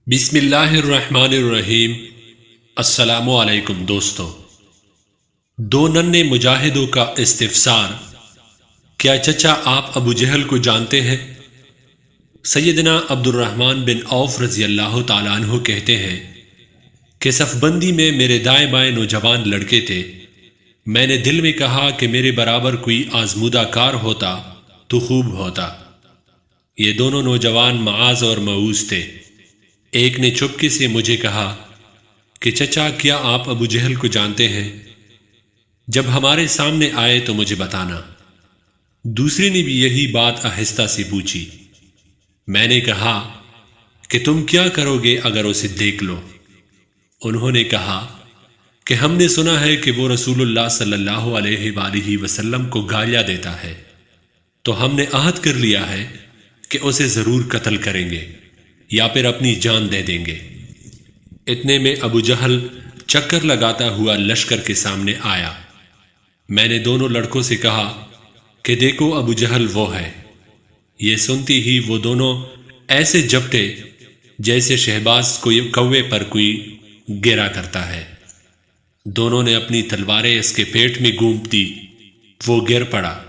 بسم اللہ الرحمن الرحیم۔ السلام علیکم دوستو۔ دو ننھے مجاہدوں کا استفسار۔ کیا چچا آپ ابو جہل کو جانتے ہیں؟ سیدنا عبد الرحمن بن عوف رضی اللہ تعالیٰ عنہ کہتے ہیں کہ صف بندی میں میرے دائیں بائیں نوجوان لڑکے تھے۔ میں نے دل میں کہا کہ میرے برابر کوئی آزمودہ کار ہوتا تو خوب ہوتا۔ یہ دونوں نوجوان معاذ اور معوذ تھے۔ ایک نے چپکے سے مجھے کہا کہ چچا کیا آپ ابو جہل کو جانتے ہیں؟ جب ہمارے سامنے آئے تو مجھے بتانا۔ دوسرے نے بھی یہی بات آہستہ سے پوچھی۔ میں نے کہا کہ تم کیا کرو گے اگر اسے دیکھ لو؟ انہوں نے کہا کہ ہم نے سنا ہے کہ وہ رسول اللہ صلی اللہ علیہ وآلہ وسلم کو گالیاں دیتا ہے، تو ہم نے عہد کر لیا ہے کہ اسے ضرور قتل کریں گے یا پھر اپنی جان دے دیں گے۔ اتنے میں ابو جہل چکر لگاتا ہوا لشکر کے سامنے آیا۔ میں نے دونوں لڑکوں سے کہا کہ دیکھو ابو جہل وہ ہے۔ یہ سنتی ہی وہ دونوں ایسے جھپٹے جیسے شہباز کوے پر کوئی گرا کرتا ہے۔ دونوں نے اپنی تلواریں اس کے پیٹ میں گونپ دی۔ وہ گر پڑا۔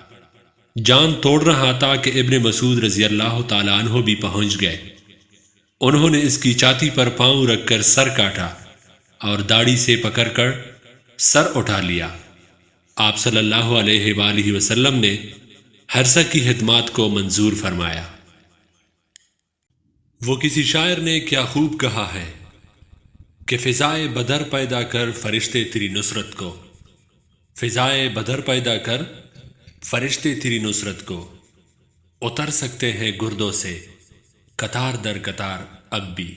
جان توڑ رہا تھا کہ ابن مسعود رضی اللہ تعالیٰ عنہ بھی پہنچ گئے۔ انہوں نے اس کی چھاتی پر پاؤں رکھ کر سر کاٹا اور داڑھی سے پکڑ کر سر اٹھا لیا۔ آپ صلی اللہ علیہ وآلہ وسلم نے حرثہ کی خدمات کو منظور فرمایا۔ وہ کسی شاعر نے کیا خوب کہا ہے کہ فضائے بدر پیدا کر فرشتے تیری نصرت کو، فضائے بدر پیدا کر فرشتے تیری نصرت کو، اتر سکتے ہیں گردوں سے قطار در قطار اب بھی۔